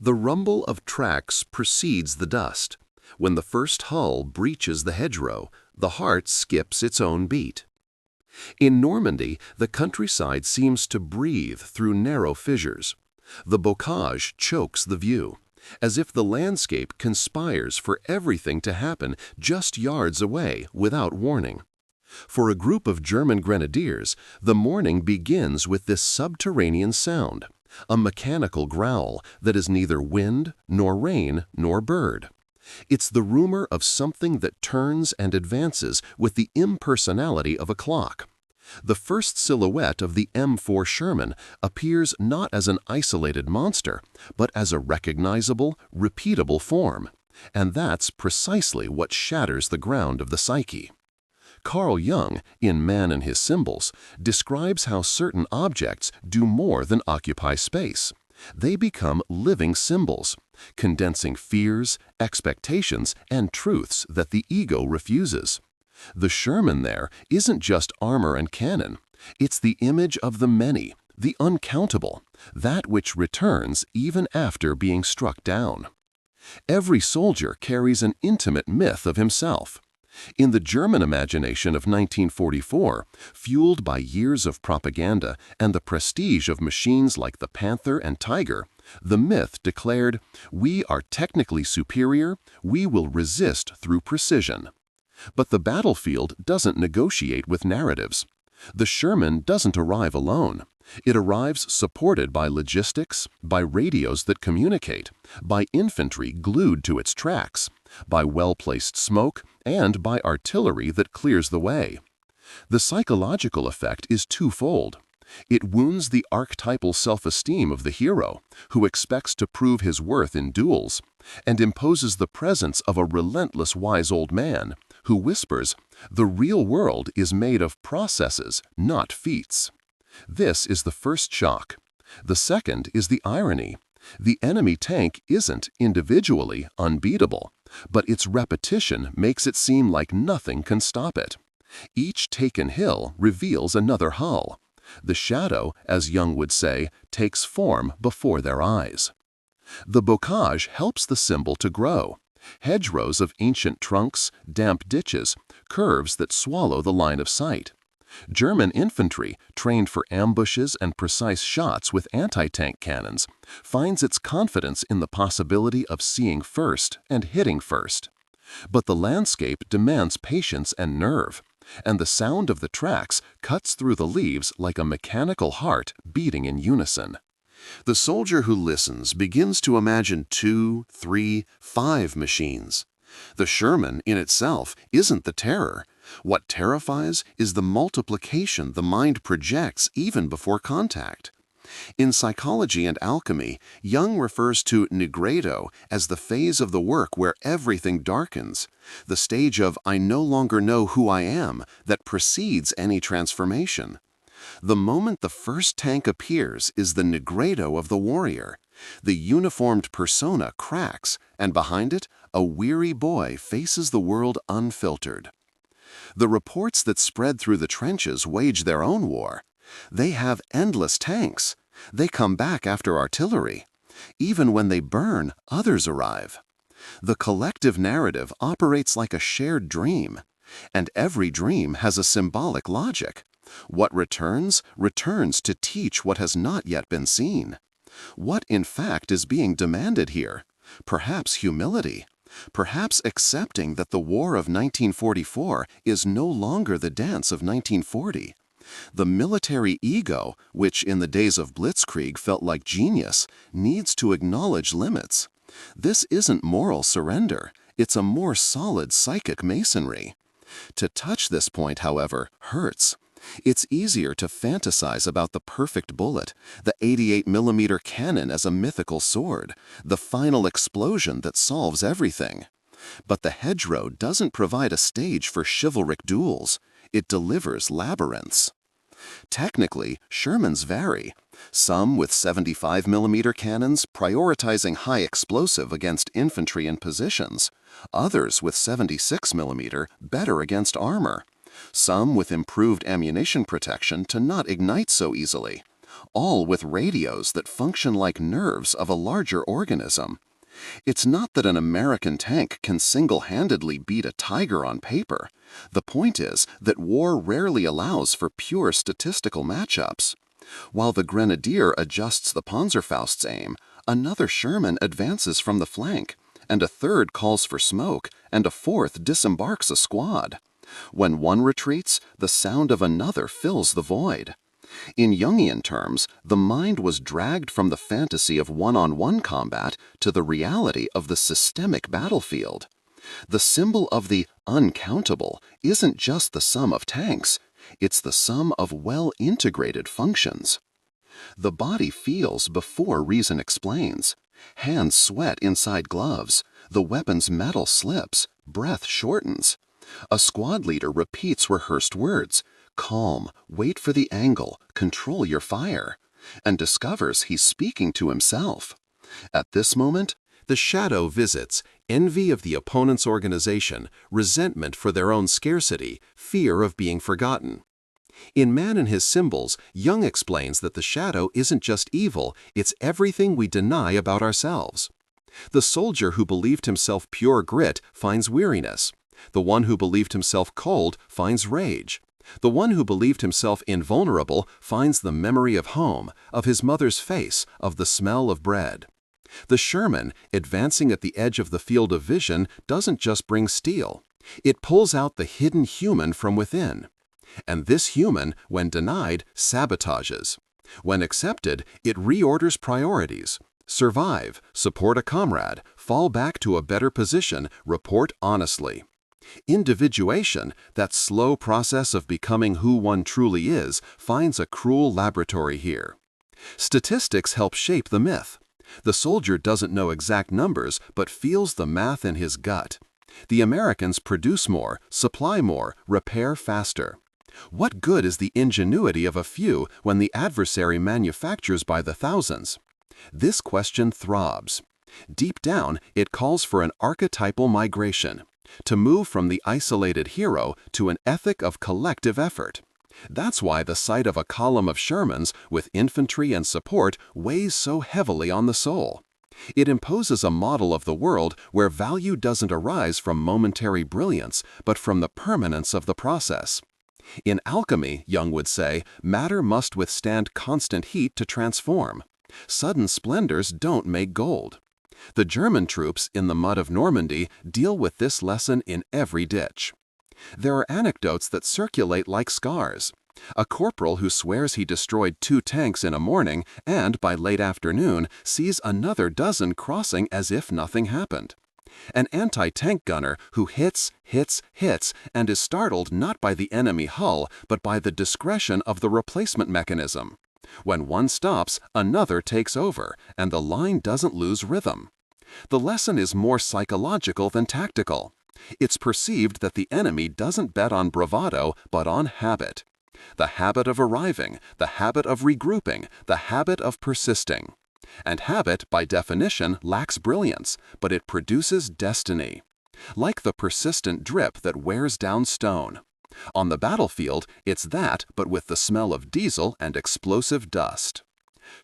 The rumble of tracks precedes the dust. When the first hull breaches the hedgerow, the heart skips its own beat. In Normandy, the countryside seems to breathe through narrow fissures. The bocage chokes the view, as if the landscape conspires for everything to happen just yards away without warning. For a group of German grenadiers, the morning begins with this subterranean sound, a mechanical growl that is neither wind, nor rain, nor bird. It's the rumor of something that turns and advances with the impersonality of a clock. The first silhouette of the M4 Sherman appears not as an isolated monster, but as a recognizable, repeatable form. And that's precisely what shatters the ground of the psyche. Carl Jung, in Man and His Symbols, describes how certain objects do more than occupy space. They become living symbols, condensing fears, expectations, and truths that the ego refuses. The Sherman there isn't just armor and cannon. It's the image of the many, the uncountable, that which returns even after being struck down. Every soldier carries an intimate myth of himself. In the German imagination of 1944, fueled by years of propaganda and the prestige of machines like the Panther and Tiger, the myth declared, "We are technically superior, we will resist through precision." But the battlefield doesn't negotiate with narratives. The Sherman doesn't arrive alone. It arrives supported by logistics, by radios that communicate, by infantry glued to its tracks, by well-placed smoke, and by artillery that clears the way. The psychological effect is twofold. It wounds the archetypal self-esteem of the hero, who expects to prove his worth in duels, and imposes the presence of a relentless wise old man, who whispers, "The real world is made of processes, not feats." This is the first shock. The second is the irony. The enemy tank isn't individually unbeatable, but its repetition makes it seem like nothing can stop it. Each taken hill reveals another hull. The shadow, as Jung would say, takes form before their eyes. The bocage helps the symbol to grow. Hedgerows of ancient trunks, damp ditches, curves that swallow the line of sight. German infantry, trained for ambushes and precise shots with anti-tank cannons, finds its confidence in the possibility of seeing first and hitting first. But the landscape demands patience and nerve, and the sound of the tracks cuts through the leaves like a mechanical heart beating in unison. The soldier who listens begins to imagine 2, 3, 5 machines. The Sherman in itself isn't the terror. What terrifies is the multiplication the mind projects even before contact. In Psychology and Alchemy, Jung refers to nigredo as the phase of the work where everything darkens, the stage of "I no longer know who I am" that precedes any transformation. The moment the first tank appears is the nigredo of the warrior. The uniformed persona cracks, and behind it, a weary boy faces the world unfiltered. The reports that spread through the trenches wage their own war. They have endless tanks. They come back after artillery. Even when they burn, others arrive. The collective narrative operates like a shared dream, and every dream has a symbolic logic. What returns, returns to teach what has not yet been seen. What, in fact, is being demanded here? Perhaps humility. Perhaps accepting that the war of 1944 is no longer the dance of 1940. The military ego, which in the days of Blitzkrieg felt like genius, needs to acknowledge limits. This isn't moral surrender, it's a more solid psychic masonry. To touch this point, however, hurts. It's easier to fantasize about the perfect bullet, the 88mm cannon as a mythical sword, the final explosion that solves everything. But the hedgerow doesn't provide a stage for chivalric duels. It delivers labyrinths. Technically, Shermans vary. Some with 75mm cannons prioritizing high explosive against infantry in positions. Others with 76mm better against armor. Some with improved ammunition protection to not ignite so easily. all with radios that function like nerves of a larger organism. It's not that an American tank can single-handedly beat a tiger on paper. The point is that war rarely allows for pure statistical matchups. While the grenadier adjusts the Panzerfaust's aim, another Sherman advances from the flank, and a third calls for smoke, and a fourth disembarks a squad. When one retreats, the sound of another fills the void. In Jungian terms, the mind was dragged from the fantasy of one-on-one combat to the reality of the systemic battlefield. The symbol of the uncountable isn't just the sum of tanks, it's the sum of well-integrated functions. The body feels before reason explains. Hands sweat inside gloves. The weapon's metal slips. Breath shortens. A squad leader repeats rehearsed words. Calm, wait for the angle, control your fire, and discovers he's speaking to himself. At this moment, the shadow visits envy of the opponent's organization, resentment for their own scarcity, fear of being forgotten. In Man and His Symbols, Jung explains that the shadow isn't just evil, it's everything we deny about ourselves. The soldier who believed himself pure grit finds weariness. The one who believed himself cold finds rage. The one who believed himself invulnerable finds the memory of home, of his mother's face, of the smell of bread. The Sherman, advancing at the edge of the field of vision, doesn't just bring steel. It pulls out the hidden human from within. And this human, when denied, sabotages. When accepted, it reorders priorities. Survive, support a comrade, fall back to a better position, report honestly. Individuation, that slow process of becoming who one truly is, finds a cruel laboratory here. Statistics help shape the myth. The soldier doesn't know exact numbers, but feels the math in his gut. The Americans produce more, supply more, repair faster. What good is the ingenuity of a few when the adversary manufactures by the thousands? This question throbs. Deep down, it calls for an archetypal migration, to move from the isolated hero to an ethic of collective effort. That's why the sight of a column of Shermans with infantry and support weighs so heavily on the soul. It imposes a model of the world where value doesn't arise from momentary brilliance, but from the permanence of the process. In alchemy, Jung would say, matter must withstand constant heat to transform. Sudden splendors don't make gold. The German troops in the mud of Normandy deal with this lesson in every ditch. There are anecdotes that circulate like scars. A corporal who swears he destroyed 2 tanks in a morning and, by late afternoon, sees another dozen crossing as if nothing happened. An anti-tank gunner who hits, and is startled not by the enemy hull, but by the discretion of the replacement mechanism. When one stops, another takes over, and the line doesn't lose rhythm. The lesson is more psychological than tactical. It's perceived that the enemy doesn't bet on bravado, but on habit. The habit of arriving, the habit of regrouping, the habit of persisting. And habit, by definition, lacks brilliance, but it produces destiny. Like the persistent drip that wears down stone. On the battlefield, it's that, but with the smell of diesel and explosive dust.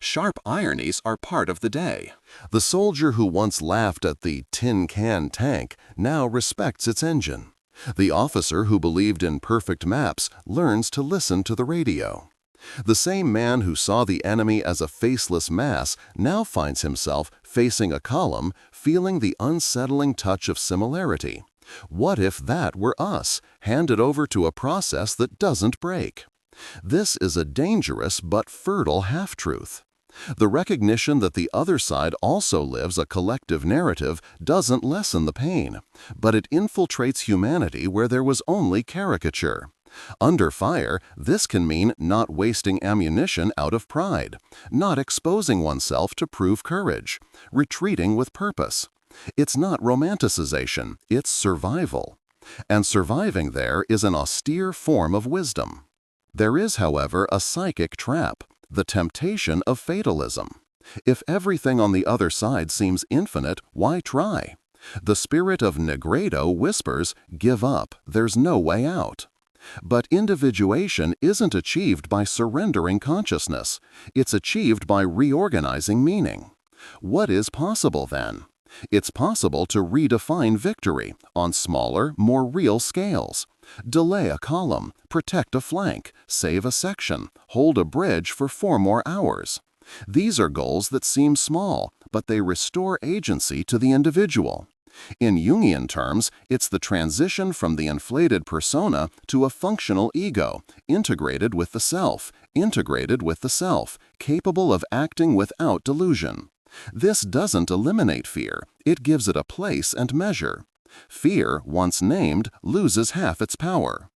Sharp ironies are part of the day. The soldier who once laughed at the tin can tank now respects its engine. The officer who believed in perfect maps learns to listen to the radio. The same man who saw the enemy as a faceless mass now finds himself facing a column, feeling the unsettling touch of similarity. What if that were us, handed over to a process that doesn't break? This is a dangerous but fertile half-truth. The recognition that the other side also lives a collective narrative doesn't lessen the pain, but it infiltrates humanity where there was only caricature. Under fire, this can mean not wasting ammunition out of pride, not exposing oneself to prove courage, retreating with purpose. It's not romanticization, it's survival. And surviving there is an austere form of wisdom. There is, however, a psychic trap, the temptation of fatalism. If everything on the other side seems infinite, why try? The spirit of Negredo whispers, give up, there's no way out. But individuation isn't achieved by surrendering consciousness. It's achieved by reorganizing meaning. What is possible then? It's possible to redefine victory on smaller, more real scales. Delay a column, protect a flank, save a section, hold a bridge for 4 more hours. These are goals that seem small, but they restore agency to the individual. In Jungian terms, it's the transition from the inflated persona to a functional ego, integrated with the self, capable of acting without delusion. This doesn't eliminate fear, it gives it a place and measure. Fear, once named, loses half its power.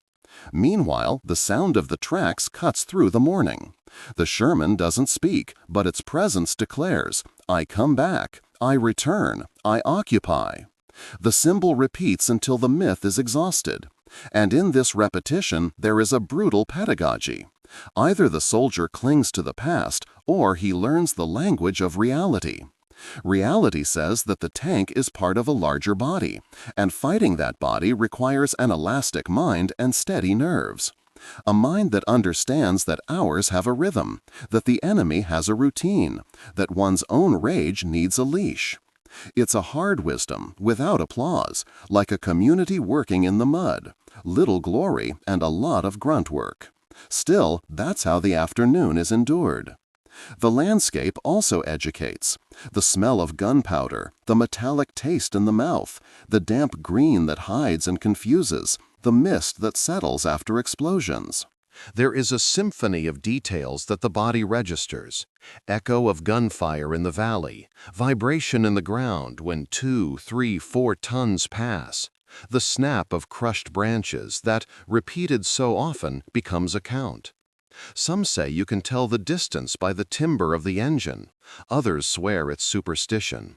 Meanwhile, the sound of the tracks cuts through the morning. The Sherman doesn't speak, but its presence declares, "I come back, I return, I occupy." The symbol repeats until the myth is exhausted. And in this repetition, there is a brutal pedagogy. Either the soldier clings to the past, or he learns the language of reality. Reality says that the tank is part of a larger body, and fighting that body requires an elastic mind and steady nerves. A mind that understands that hours have a rhythm, that the enemy has a routine, that one's own rage needs a leash. It's a hard wisdom, without applause, like a community working in the mud. Little glory and a lot of grunt work. Still, that's how the afternoon is endured. The landscape also educates. The smell of gunpowder, the metallic taste in the mouth, the damp green that hides and confuses, the mist that settles after explosions. There is a symphony of details that the body registers. Echo of gunfire in the valley, vibration in the ground when 2, 3, 4 tons pass, the snap of crushed branches that, repeated so often, becomes a count. Some say you can tell the distance by the timbre of the engine. Others swear it's superstition.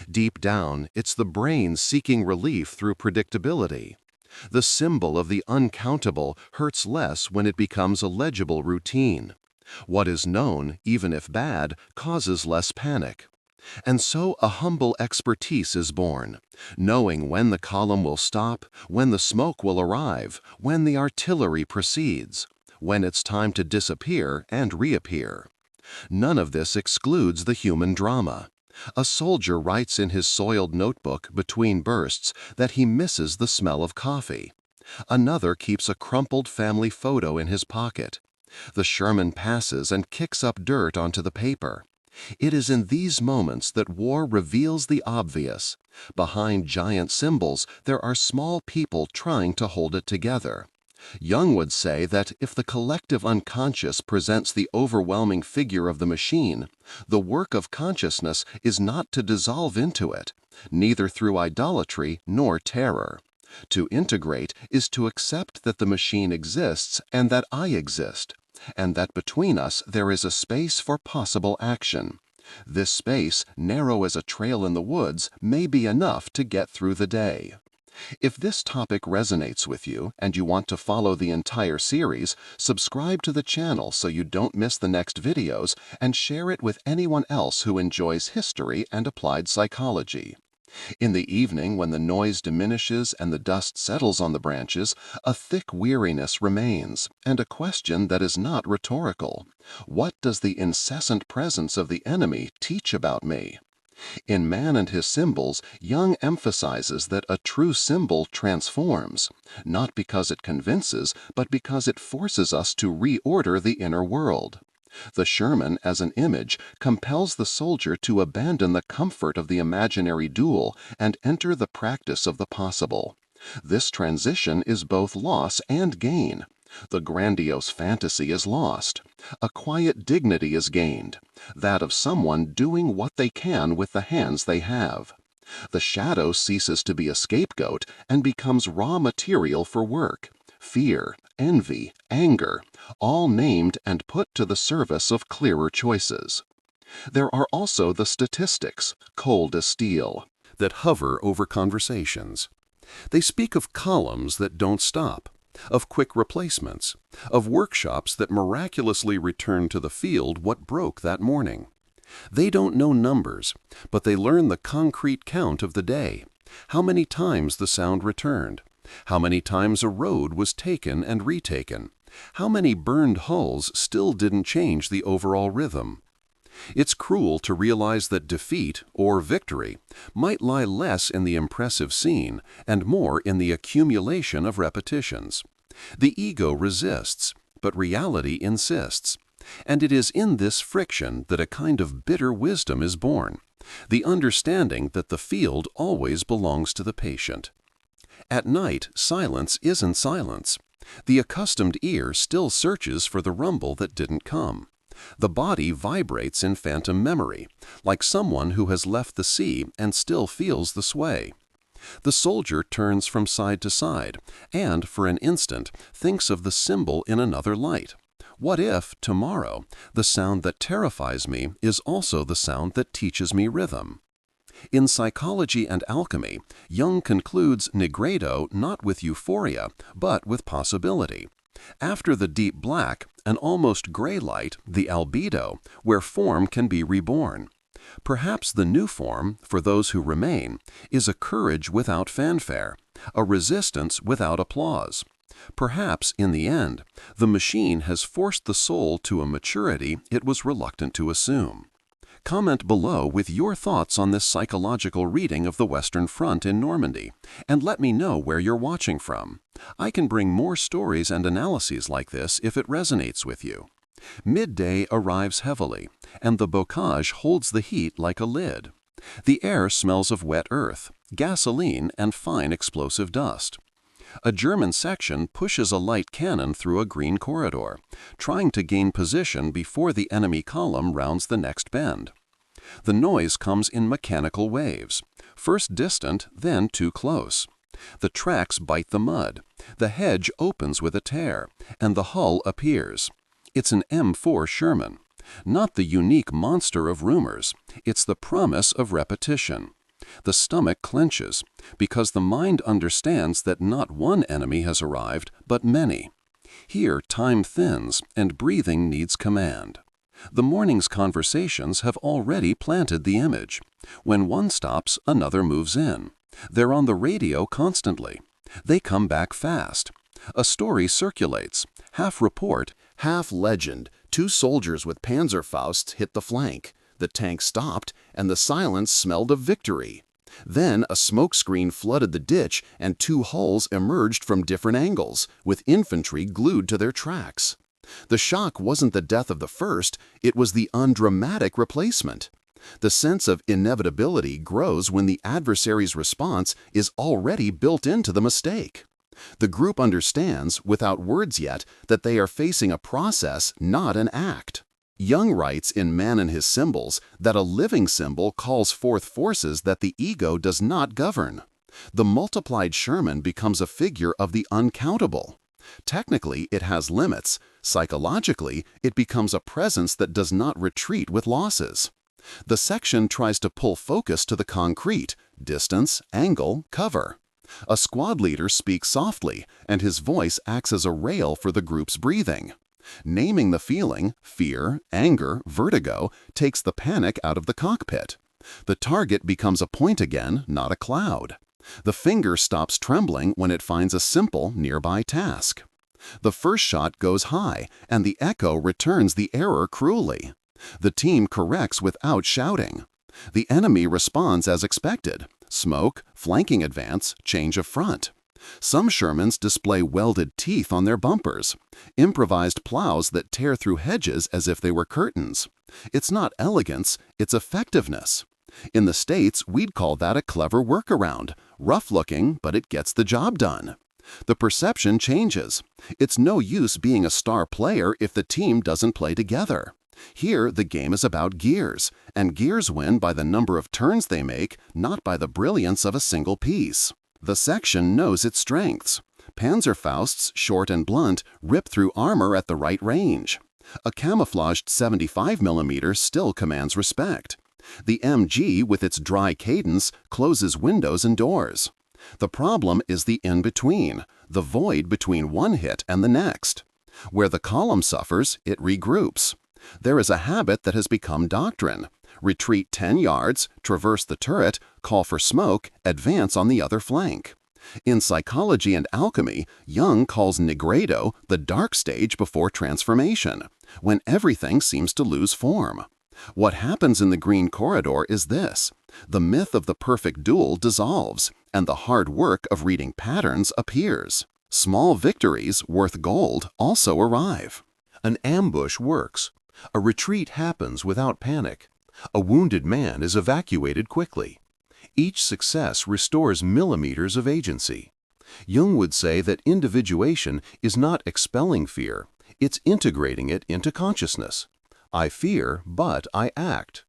Deep down, it's the brain seeking relief through predictability. The symbol of the uncountable hurts less when it becomes a legible routine. What is known, even if bad, causes less panic. And so a humble expertise is born, knowing when the column will stop, when the smoke will arrive, when the artillery proceeds, when it's time to disappear and reappear. None of this excludes the human drama. A soldier writes in his soiled notebook between bursts that he misses the smell of coffee. Another keeps a crumpled family photo in his pocket. The Sherman passes and kicks up dirt onto the paper. It is in these moments that war reveals the obvious. Behind giant symbols, there are small people trying to hold it together. Jung would say that if the collective unconscious presents the overwhelming figure of the machine, the work of consciousness is not to dissolve into it, neither through idolatry nor terror. To integrate is to accept that the machine exists and that I exist, and that between us there is a space for possible action. This space, narrow as a trail in the woods, may be enough to get through the day. If this topic resonates with you and you want to follow the entire series, subscribe to the channel so you don't miss the next videos and share it with anyone else who enjoys history and applied psychology. In the evening, when the noise diminishes and the dust settles on the branches, a thick weariness remains, and a question that is not rhetorical. What does the incessant presence of the enemy teach about me? In Man and His Symbols, Jung emphasizes that a true symbol transforms, not because it convinces, but because it forces us to reorder the inner world. The Sherman, as an image, compels the soldier to abandon the comfort of the imaginary duel and enter the practice of the possible. This transition is both loss and gain. The grandiose fantasy is lost. A quiet dignity is gained, that of someone doing what they can with the hands they have. The shadow ceases to be a scapegoat and becomes raw material for work. Fear, envy, anger, all named and put to the service of clearer choices. There are also the statistics, cold as steel, that hover over conversations. They speak of columns that don't stop, of quick replacements, of workshops that miraculously return to the field what broke that morning. They don't know numbers, but they learn the concrete count of the day, how many times the sound returned, How many times a road was taken and retaken? How many burned hulls still didn't change the overall rhythm? It's cruel to realize that defeat, or victory, might lie less in the impressive scene and more in the accumulation of repetitions. The ego resists, but reality insists. And it is in this friction that a kind of bitter wisdom is born, the understanding that the field always belongs to the patient. At night, silence isn't silence. The accustomed ear still searches for the rumble that didn't come. The body vibrates in phantom memory, like someone who has left the sea and still feels the sway. The soldier turns from side to side and, for an instant, thinks of the symbol in another light. What if, tomorrow, the sound that terrifies me is also the sound that teaches me rhythm? In Psychology and Alchemy, Jung concludes nigredo not with euphoria, but with possibility. After the deep black, an almost gray light, the albedo, where form can be reborn. Perhaps the new form, for those who remain, is a courage without fanfare, a resistance without applause. Perhaps, in the end, the machine has forced the soul to a maturity it was reluctant to assume. Comment below with your thoughts on this psychological reading of the Western Front in Normandy, and let me know where you're watching from. I can bring more stories and analyses like this if it resonates with you. Midday arrives heavily, and the bocage holds the heat like a lid. The air smells of wet earth, gasoline, and fine explosive dust. A German section pushes a light cannon through a green corridor, trying to gain position before the enemy column rounds the next bend. The noise comes in mechanical waves, first distant, then too close. The tracks bite the mud, the hedge opens with a tear, and the hull appears. It's an M4 Sherman. Not the unique monster of rumors, it's the promise of repetition. The stomach clenches, because the mind understands that not one enemy has arrived, but many. Here time thins, and breathing needs command. The morning's conversations have already planted the image. When one stops, another moves in. They're on the radio constantly. They come back fast. A story circulates, half report, half legend. Two soldiers with Panzerfausts hit the flank. The tank stopped, and the silence smelled of victory. Then a smoke screen flooded the ditch, and two hulls emerged from different angles, with infantry glued to their tracks. The shock wasn't the death of the first, it was the undramatic replacement. The sense of inevitability grows when the adversary's response is already built into the mistake. The group understands, without words yet, that they are facing a process, not an act. Jung writes in Man and His Symbols that a living symbol calls forth forces that the ego does not govern. The multiplied Sherman becomes a figure of the uncountable. Technically, it has limits. Psychologically, it becomes a presence that does not retreat with losses. The section tries to pull focus to the concrete, distance, angle, cover. A squad leader speaks softly, and his voice acts as a rail for the group's breathing. Naming the feeling, fear, anger, vertigo, takes the panic out of the cockpit. The target becomes a point again, not a cloud. The finger stops trembling when it finds a simple, nearby task. The first shot goes high, and the echo returns the error cruelly. The team corrects without shouting. The enemy responds as expected. Smoke, flanking advance, change of front. Some Shermans display welded teeth on their bumpers, improvised plows that tear through hedges as if they were curtains. It's not elegance, it's effectiveness. In the States, we'd call that a clever workaround, rough-looking, but it gets the job done. The perception changes. It's no use being a star player if the team doesn't play together. Here, the game is about gears, and gears win by the number of turns they make, not by the brilliance of a single piece. The section knows its strengths. Panzerfausts, short and blunt, rip through armor at the right range. A camouflaged 75mm still commands respect. The MG, with its dry cadence, closes windows and doors. The problem is the in-between, the void between one hit and the next. Where the column suffers, it regroups. There is a habit that has become doctrine. Retreat 10 yards, traverse the turret, call for smoke, advance on the other flank. In psychology and alchemy, Jung calls nigredo the dark stage before transformation, when everything seems to lose form. What happens in the green corridor is this: the myth of the perfect duel dissolves, and the hard work of reading patterns appears. Small victories worth gold also arrive. An ambush works. A retreat happens without panic. A wounded man is evacuated quickly. Each success restores millimeters of agency. Jung would say that individuation is not expelling fear, it's integrating it into consciousness. I fear, but I act.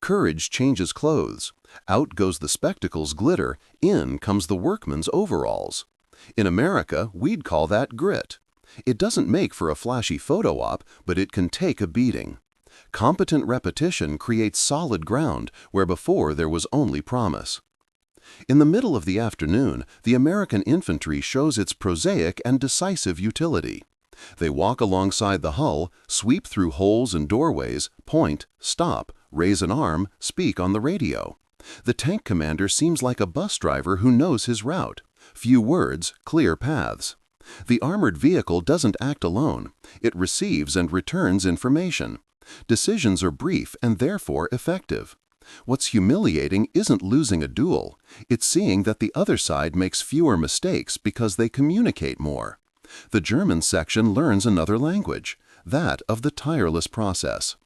Courage changes clothes. Out goes the spectacle's glitter, in comes the workman's overalls. In America, we'd call that grit. It doesn't make for a flashy photo op, but it can take a beating. Competent repetition creates solid ground where before there was only promise. In the middle of the afternoon, the American infantry shows its prosaic and decisive utility. They walk alongside the hull, sweep through holes and doorways, point, stop, raise an arm, speak on the radio. The tank commander seems like a bus driver who knows his route. Few words, clear paths. The armored vehicle doesn't act alone. It receives and returns information. Decisions are brief and therefore effective. What's humiliating isn't losing a duel. It's seeing that the other side makes fewer mistakes because they communicate more. The German section learns another language, that of the tireless process.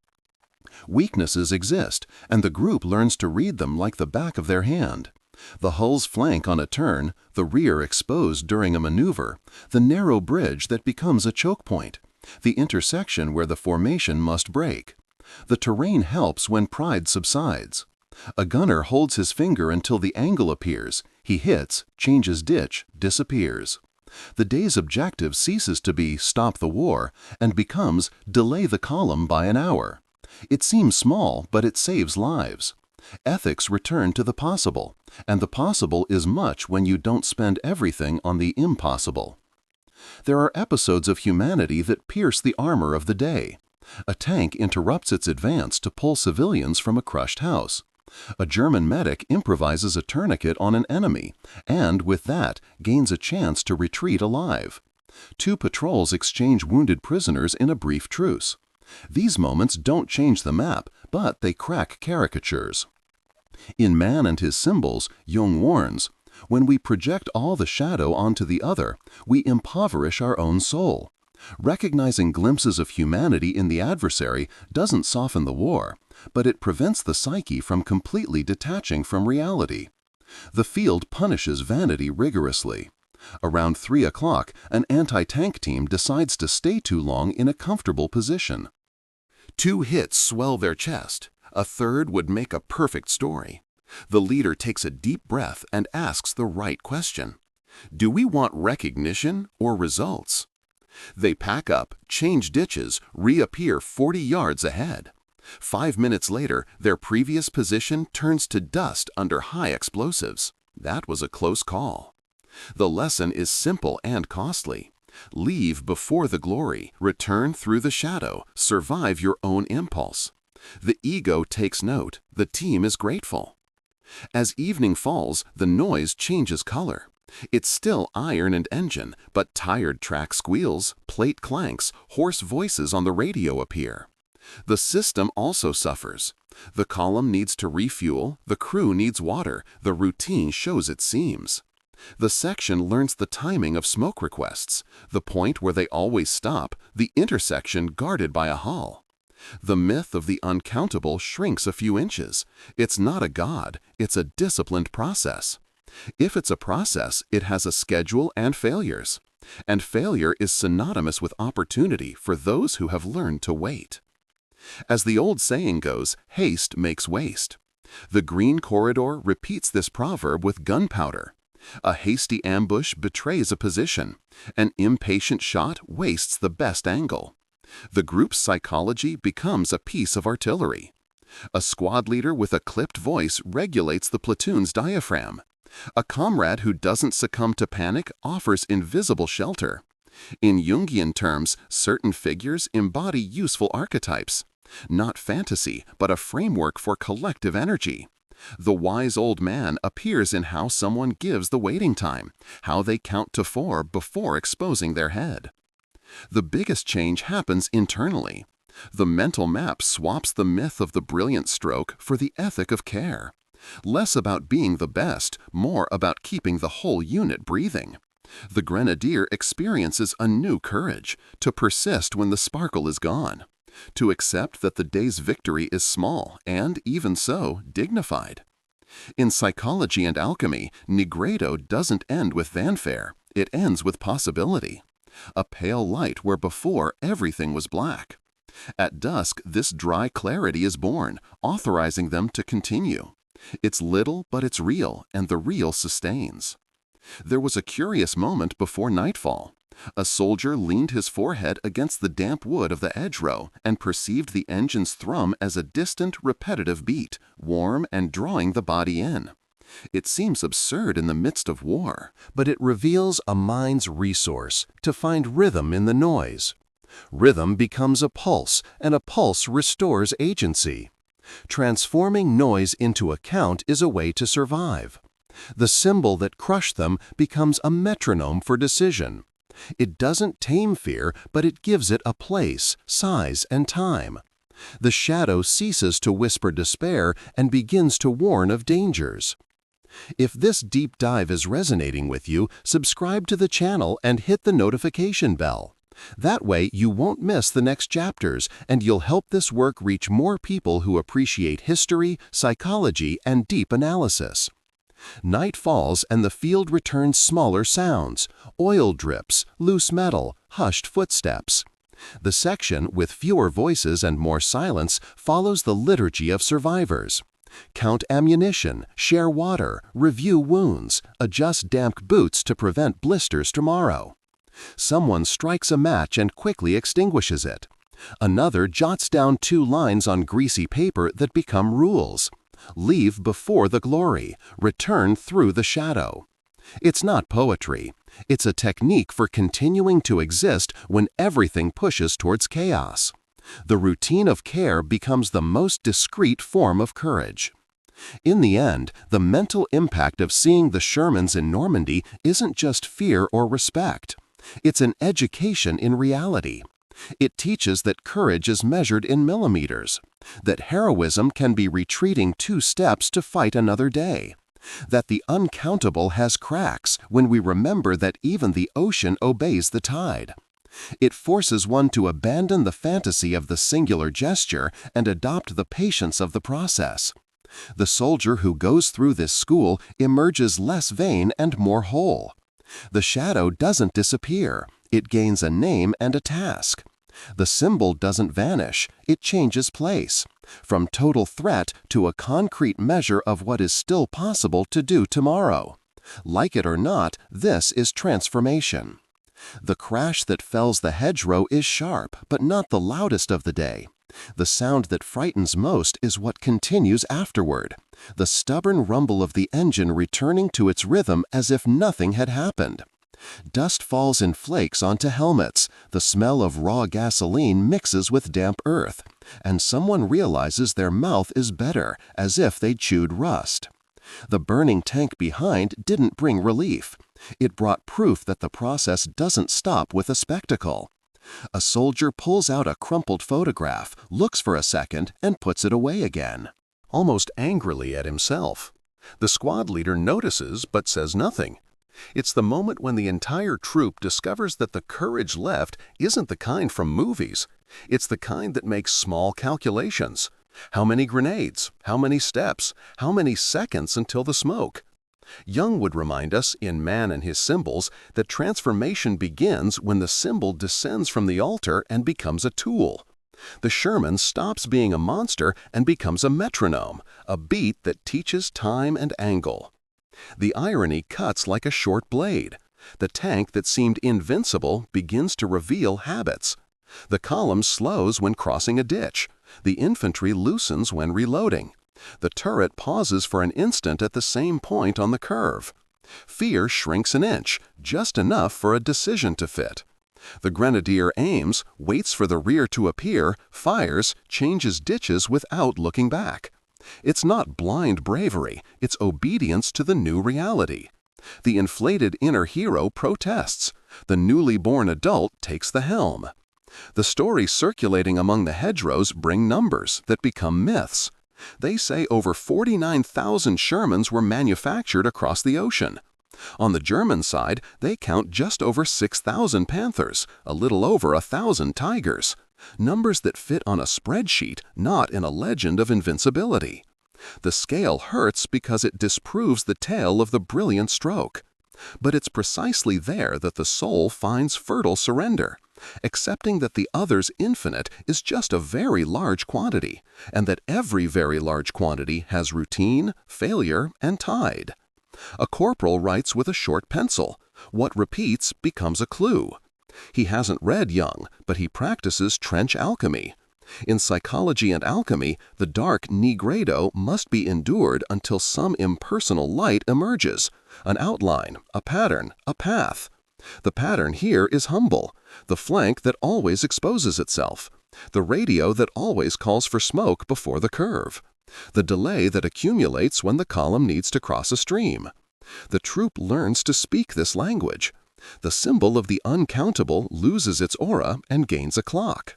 Weaknesses exist, and the group learns to read them like the back of their hand. The hull's flank on a turn, the rear exposed during a maneuver, the narrow bridge that becomes a choke point, the intersection where the formation must break. The terrain helps when pride subsides. A gunner holds his finger until the angle appears. He hits, changes ditch, disappears. The day's objective ceases to be stop the war and becomes delay the column by an hour. It seems small, but it saves lives. Ethics return to the possible, and the possible is much when you don't spend everything on the impossible. There are episodes of humanity that pierce the armor of the day. A tank interrupts its advance to pull civilians from a crushed house. A German medic improvises a tourniquet on an enemy, and with that gains a chance to retreat alive. Two patrols exchange wounded prisoners in a brief truce. These moments don't change the map, but they crack caricatures. In Man and His Symbols, Jung warns, when we project all the shadow onto the other, we impoverish our own soul. Recognizing glimpses of humanity in the adversary doesn't soften the war, but it prevents the psyche from completely detaching from reality. The field punishes vanity rigorously. Around 3 o'clock, an anti-tank team decides to stay too long in a comfortable position. 2 hits swell their chest. A third would make a perfect story. The leader takes a deep breath and asks the right question. Do we want recognition or results? They pack up, change ditches, reappear 40 yards ahead. 5 minutes later, their previous position turns to dust under high explosives. That was a close call. The lesson is simple and costly. Leave before the glory, return through the shadow, survive your own impulse. The ego takes note, the team is grateful. As evening falls, the noise changes color. It's still iron and engine, but tired track squeals, plate clanks, hoarse voices on the radio appear. The system also suffers. The column needs to refuel, the crew needs water, the routine shows its seams. The section learns the timing of smoke requests, the point where they always stop, the intersection guarded by a hull. The myth of the uncountable shrinks a few inches. It's not a god, it's a disciplined process. If it's a process, it has a schedule and failures. And failure is synonymous with opportunity for those who have learned to wait. As the old saying goes, haste makes waste. The green corridor repeats this proverb with gunpowder. A hasty ambush betrays a position. An impatient shot wastes the best angle. The group's psychology becomes a piece of artillery. A squad leader with a clipped voice regulates the platoon's diaphragm. A comrade who doesn't succumb to panic offers invisible shelter. In Jungian terms, certain figures embody useful archetypes. Not fantasy, but a framework for collective energy. The wise old man appears in how someone gives the waiting time, how they count to 4 before exposing their head. The biggest change happens internally. The mental map swaps the myth of the brilliant stroke for the ethic of care. Less about being the best, more about keeping the whole unit breathing. The grenadier experiences a new courage, to persist when the sparkle is gone, to accept that the day's victory is small and, even so, dignified. In psychology and alchemy, Nigredo doesn't end with fanfare, it ends with possibility. A pale light where before everything was black. At dusk, this dry clarity is born, authorizing them to continue. It's little, but it's real, and the real sustains. There was a curious moment before nightfall. A soldier leaned his forehead against the damp wood of the hedgerow and perceived the engine's thrum as a distant, repetitive beat, warm and drawing the body in. It seems absurd in the midst of war, but it reveals a mind's resource to find rhythm in the noise. Rhythm becomes a pulse, and a pulse restores agency. Transforming noise into a count is a way to survive. The symbol that crushed them becomes a metronome for decision. It doesn't tame fear, but it gives it a place, size, and time. The shadow ceases to whisper despair and begins to warn of dangers. If this deep dive is resonating with you, subscribe to the channel and hit the notification bell. That way you won't miss the next chapters, and you'll help this work reach more people who appreciate history, psychology, and deep analysis. Night falls and the field returns smaller sounds, oil drips, loose metal, hushed footsteps. The section, with fewer voices and more silence, follows the liturgy of survivors. Count ammunition, share water, review wounds, adjust damp boots to prevent blisters tomorrow. Someone strikes a match and quickly extinguishes it. Another jots down 2 lines on greasy paper that become rules. Leave before the glory, return through the shadow. It's not poetry. It's a technique for continuing to exist when everything pushes towards chaos. The routine of care becomes the most discreet form of courage. In the end, the mental impact of seeing the Shermans in Normandy isn't just fear or respect. It's an education in reality. It teaches that courage is measured in millimeters, that heroism can be retreating 2 steps to fight another day, that the uncountable has cracks when we remember that even the ocean obeys the tide. It forces one to abandon the fantasy of the singular gesture and adopt the patience of the process. The soldier who goes through this school emerges less vain and more whole. The shadow doesn't disappear, it gains a name and a task. The symbol doesn't vanish, it changes place, from total threat to a concrete measure of what is still possible to do tomorrow. Like it or not, this is transformation. The crash that fells the hedgerow is sharp, but not the loudest of the day. The sound that frightens most is what continues afterward, the stubborn rumble of the engine returning to its rhythm as if nothing had happened. Dust falls in flakes onto helmets, the smell of raw gasoline mixes with damp earth, and someone realizes their mouth is better, as if they'd chewed rust. The burning tank behind didn't bring relief. It brought proof that the process doesn't stop with a spectacle. A soldier pulls out a crumpled photograph, looks for a second, and puts it away again, almost angrily at himself. The squad leader notices but says nothing. It's the moment when the entire troop discovers that the courage left isn't the kind from movies. It's the kind that makes small calculations. How many grenades? How many steps? How many seconds until the smoke? Jung would remind us, in Man and His Symbols, that transformation begins when the symbol descends from the altar and becomes a tool. The Sherman stops being a monster and becomes a metronome, a beat that teaches time and angle. The irony cuts like a short blade. The tank that seemed invincible begins to reveal habits. The column slows when crossing a ditch. The infantry loosens when reloading. The turret pauses for an instant at the same point on the curve. Fear shrinks an inch, just enough for a decision to fit. The grenadier aims, waits for the rear to appear, fires, changes ditches without looking back. It's not blind bravery, it's obedience to the new reality. The inflated inner hero protests. The newly born adult takes the helm. The stories circulating among the hedgerows bring numbers that become myths. They say over 49,000 Shermans were manufactured across the ocean. On the German side, they count just over 6,000 panthers, a little over 1,000 tigers. Numbers that fit on a spreadsheet, not in a legend of invincibility. The scale hurts because it disproves the tale of the brilliant stroke. But it's precisely there that the soul finds fertile surrender, accepting that the other's infinite is just a very large quantity, and that every very large quantity has routine, failure, and tide. A corporal writes with a short pencil. What repeats becomes a clue. He hasn't read Jung, but he practices trench alchemy. In psychology and alchemy, the dark nigredo must be endured until some impersonal light emerges, an outline, a pattern, a path. The pattern here is humble, the flank that always exposes itself, the radio that always calls for smoke before the curve, the delay that accumulates when the column needs to cross a stream. The troop learns to speak this language. The symbol of the uncountable loses its aura and gains a clock.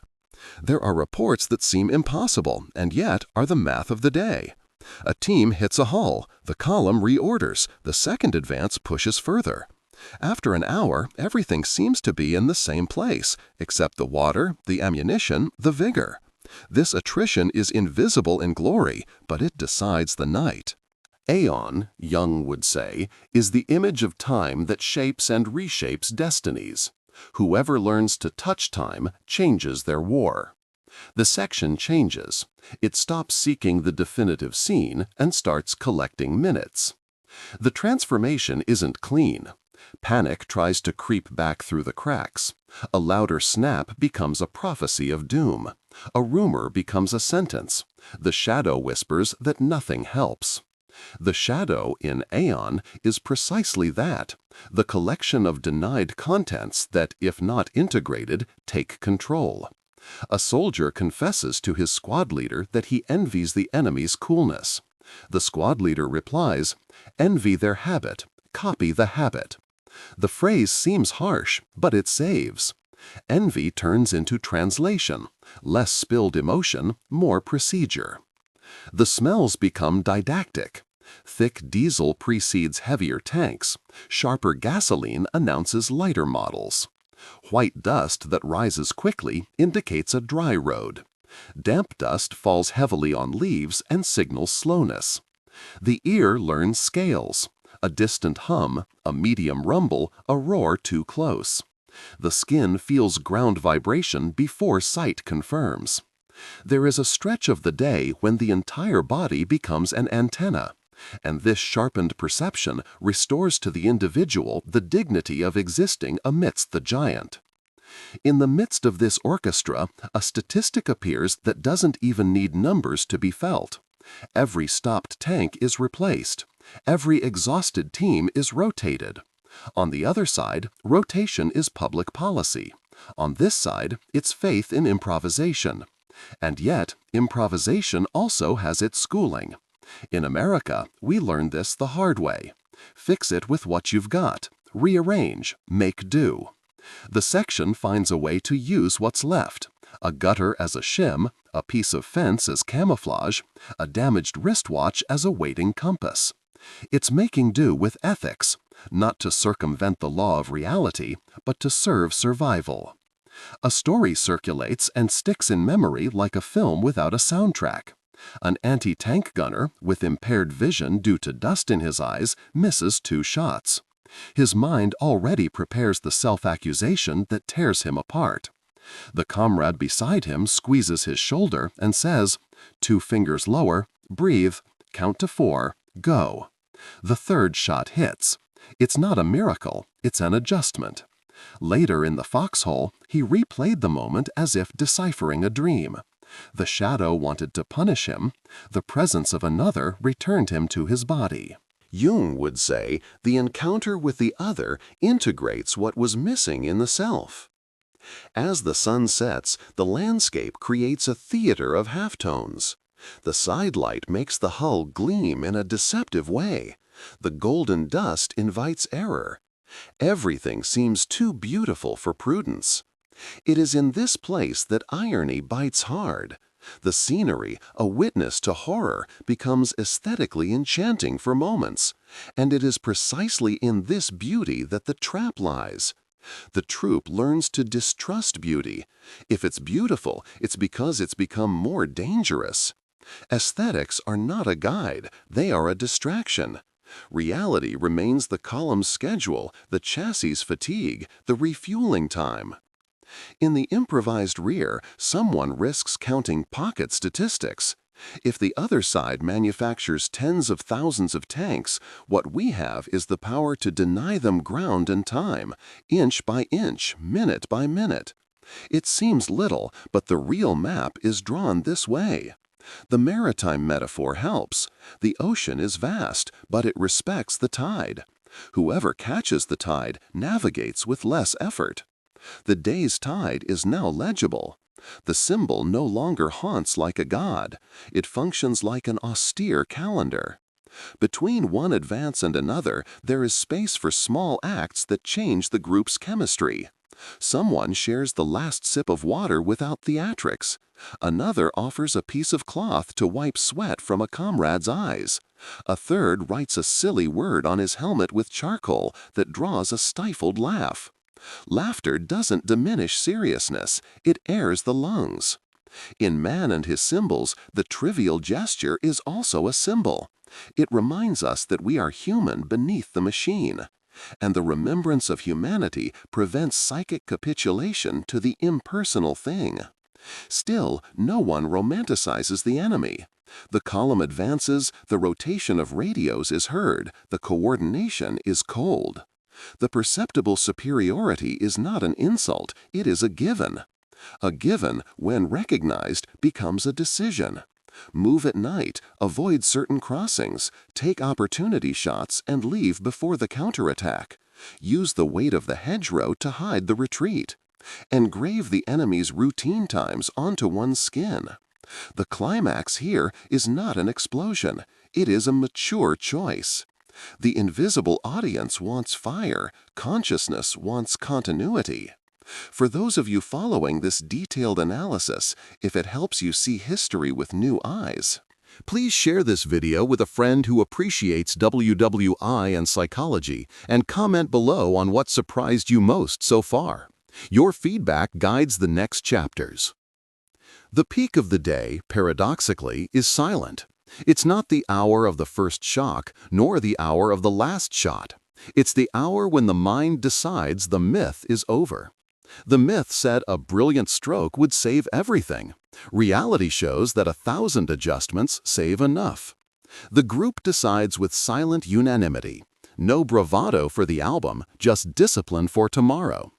There are reports that seem impossible and yet are the math of the day. A team hits a hull, the column reorders, the second advance pushes further. After an hour, everything seems to be in the same place, except the water, the ammunition, the vigor. This attrition is invisible in glory, but it decides the night. Aeon, Jung would say, is the image of time that shapes and reshapes destinies. Whoever learns to touch time changes their war. The section changes. It stops seeking the definitive scene and starts collecting minutes. The transformation isn't clean. Panic tries to creep back through the cracks. A louder snap becomes a prophecy of doom. A rumor becomes a sentence. The shadow whispers that nothing helps. The shadow in Aeon is precisely that, the collection of denied contents that, if not integrated, take control. A soldier confesses to his squad leader that he envies the enemy's coolness. The squad leader replies, "Envy their habit, copy the habit." The phrase seems harsh, but it saves. Envy turns into translation, less spilled emotion, more procedure. The smells become didactic. Thick diesel precedes heavier tanks. Sharper gasoline announces lighter models. White dust that rises quickly indicates a dry road. Damp dust falls heavily on leaves and signals slowness. The ear learns scales. A distant hum, a medium rumble, a roar too close. The skin feels ground vibration before sight confirms. There is a stretch of the day when the entire body becomes an antenna, and this sharpened perception restores to the individual the dignity of existing amidst the giant. In the midst of this orchestra, a statistic appears that doesn't even need numbers to be felt. Every stopped tank is replaced. Every exhausted team is rotated. On the other side, rotation is public policy. On this side, it's faith in improvisation. And yet, improvisation also has its schooling. In America, we learn this the hard way. Fix it with what you've got. Rearrange. Make do. The section finds a way to use what's left. A gutter as a shim, a piece of fence as camouflage, a damaged wristwatch as a waiting compass. It's making do with ethics, not to circumvent the law of reality, but to serve survival. A story circulates and sticks in memory like a film without a soundtrack. An anti-tank gunner, with impaired vision due to dust in his eyes, misses 2 shots. His mind already prepares the self-accusation that tears him apart. The comrade beside him squeezes his shoulder and says, 2 fingers lower, breathe, count to 4, go. The 3rd shot hits. It's not a miracle, it's an adjustment. Later in the foxhole, he replayed the moment as if deciphering a dream. The shadow wanted to punish him. The presence of another returned him to his body. Jung would say the encounter with the other integrates what was missing in the self. As the sun sets, the landscape creates a theater of halftones. The side light makes the hull gleam in a deceptive way. The golden dust invites error. Everything seems too beautiful for prudence. It is in this place that irony bites hard. The scenery, a witness to horror, becomes aesthetically enchanting for moments, and it is precisely in this beauty that the trap lies. The troupe learns to distrust beauty. If it's beautiful, it's because it's become more dangerous. Aesthetics are not a guide, they are a distraction. Reality remains the column's schedule, the chassis' fatigue, the refueling time. In the improvised rear, someone risks counting pocket statistics. If the other side manufactures tens of thousands of tanks, what we have is the power to deny them ground and time, inch by inch, minute by minute. It seems little, but the real map is drawn this way. The maritime metaphor helps. The ocean is vast, but it respects the tide. Whoever catches the tide navigates with less effort. The day's tide is now legible. The symbol no longer haunts like a god. It functions like an austere calendar. Between one advance and another, there is space for small acts that change the group's chemistry. Someone shares the last sip of water without theatrics. Another offers a piece of cloth to wipe sweat from a comrade's eyes. A third writes a silly word on his helmet with charcoal that draws a stifled laugh. Laughter doesn't diminish seriousness, it airs the lungs. In Man and His Symbols, the trivial gesture is also a symbol. It reminds us that we are human beneath the machine. And the remembrance of humanity prevents psychic capitulation to the impersonal thing. Still, no one romanticizes the enemy. The column advances, the rotation of radios is heard, the coordination is cold. The perceptible superiority is not an insult, it is a given. A given, when recognized, becomes a decision. Move at night, avoid certain crossings, take opportunity shots and leave before the counterattack. Use the weight of the hedgerow to hide the retreat. Engrave the enemy's routine times onto one's skin. The climax here is not an explosion, it is a mature choice. The invisible audience wants fire, consciousness wants continuity. For those of you following this detailed analysis, if it helps you see history with new eyes, please share this video with a friend who appreciates WWI and psychology and comment below on what surprised you most so far. Your feedback guides the next chapters. The peak of the day, paradoxically, is silent. It's not the hour of the first shock, nor the hour of the last shot. It's the hour when the mind decides the myth is over. The myth said a brilliant stroke would save everything. Reality shows that 1,000 adjustments save enough. The group decides with silent unanimity. No bravado for the album, just discipline for tomorrow.